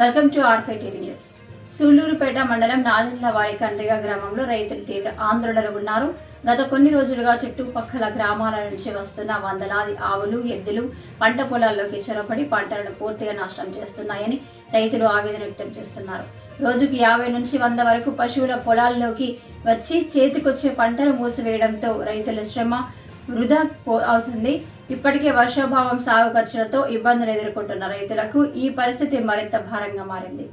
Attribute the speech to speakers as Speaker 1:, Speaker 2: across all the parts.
Speaker 1: Welcome to R five TV news. Sullurpeta మండలం నాదెండ్లవారి కండ్రిగ గ్రామంలో రైతులు తీవ్ర ఆందోళనలో ఉన్నారు. గత కొన్ని రోజులుగా చుట్టుపక్కల గ్రామాల నుంచి వస్తున్న వందలాది ఆవులు, ఎద్దులు పంట పొలాల్లోకి చొరబడి పంటలను పూర్తిగా నాశనం చేస్తున్నాయని రైతులు ఆవేదన వ్యక్తం చేస్తున్నారు. రోజుకి 50 నుంచి 100 వరకు పశువుల పొలాల్లోకి వచ్చి చేతికొచ్చే పంటను మూసివేయడంతో రైతుల శ్రమ వృధా అవుతుంది. ఇప్పటికే వర్షాభావం, సాగు ఖర్చులతో ఇబ్బందులు ఎదుర్కొంటున్న రైతులకు ఈ పరిస్థితి మరింత భారంగా మారింది.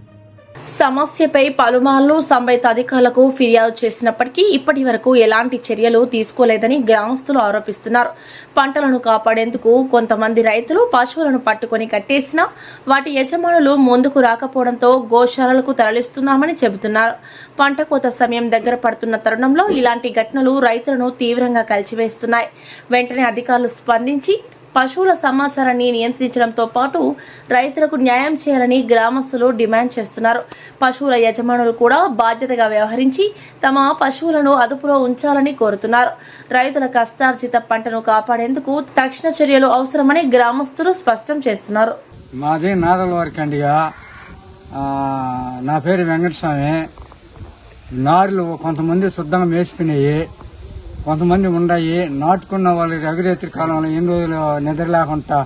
Speaker 2: సమస్యపై పలుమార్లు సంబంధిత అధికారులకు ఫిర్యాదు చేసినప్పటికీ ఇప్పటి వరకు ఎలాంటి చర్యలు తీసుకోలేదని గ్రామస్తులు ఆరోపిస్తున్నారు. పంటలను కాపాడేందుకు కొంతమంది రైతులు పశువులను పట్టుకొని కట్టేసినా వాటి యజమానులు ముందుకు రాకపోవడంతో గోశాలలకు తరలిస్తున్నామని చెబుతున్నారు. పంట కోత సమయం దగ్గర పడుతున్న తరుణంలో ఇలాంటి ఘటనలు రైతులను తీవ్రంగా కలిచివేస్తున్నాయి. వెంటనే అధికారులు స్పందించి పశువుల సమాచారాన్ని నియంత్రించడంతో పాటు రైతులకు న్యాయం చేయాలని గ్రామస్తులు డిమాండ్ చేస్తున్నారు. పశువుల యజమానులు కూడా బాధ్యతగా వ్యవహరించి తమ పశువులను అదుపులో ఉంచాలని కోరుతున్నారు. రైతుల కష్టార్జిత పంటను కాపాడేందుకు తక్షణ చర్యలు అవసరమని గ్రామస్తులు స్పష్టం చేస్తున్నారు.
Speaker 3: మాది నాదెండ్లవారి కండ్రిగ. నా పేరు వెంకటస్వామి. నారులు కొంతమంది శుద్ధంగా మేసిపోయినాయి, కొంతమంది ఉన్నాయి. నాటుకున్న వాళ్ళు ఎగురేత్రి కాలంలో ఎన్ని రోజులు నిద్ర లేకుండా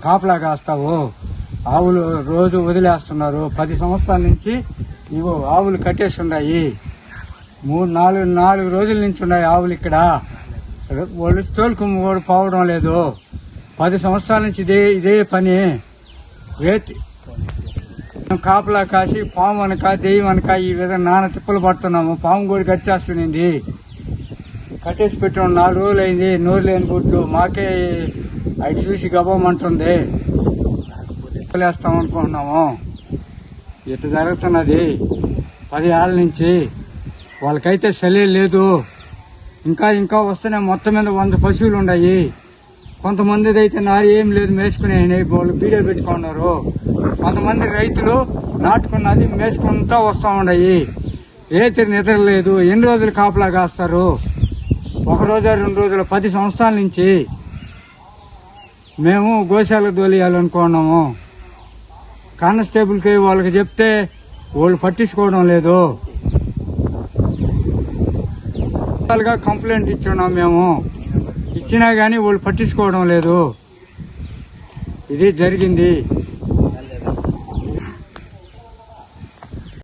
Speaker 3: కాపలా కాస్తావు. ఆవులు రోజు వదిలేస్తున్నారు. 10 సంవత్సరాల నుంచి ఇవో ఆవులు కట్టేసి ఉన్నాయి. 4 రోజుల నుంచి ఉన్నాయి ఆవులు ఇక్కడ. వాళ్ళు తోలుకు కూడా పోవడం లేదు. 10 సంవత్సరాల నుంచి ఇదే పని. కాపలా కాసి పాము అనక దెయ్యం అనక ఈ విధంగా నాన్న తిప్పలు పడుతున్నాము. పాము కూడా కట్టేస్తుంది. కట్టేసి పెట్టడం 4 రోజులు అయింది. నోరు లేని గుడ్డు మాకే అటు చూసి గబమంటుంది. వేస్తాం అనుకుంటున్నాము. ఇట్లా జరుగుతున్నది 10 ఏళ్ళ నుంచి. వాళ్ళకైతే చలి లేదు. ఇంకా వస్తేనే మొత్తం మీద 100 పశువులు ఉన్నాయి. కొంతమంది అయితే నారు ఏం లేదు, మేసుకునే వాళ్ళు బీడే పెట్టుకున్నారు. కొంతమంది రైతులు నాటుకున్నది మేసుకుంటా వస్తూ ఉన్నాయి. ఏతిరి నిద్ర లేదు. ఎన్ని రోజులు కాపలా కాస్తారు? 1 రోజు 2 రోజులు 10 సంవత్సరాల నుంచి మేము గోశాలకు తోలియాలనుకున్నాము. కానిస్టేబుల్కి వాళ్ళకి చెప్తే వాళ్ళు పట్టించుకోవడం లేదు. కంప్లైంట్ ఇచ్చున్నాం మేము. ఇచ్చినా గానీ వాళ్ళు పట్టించుకోవడం లేదు. ఇది జరిగింది.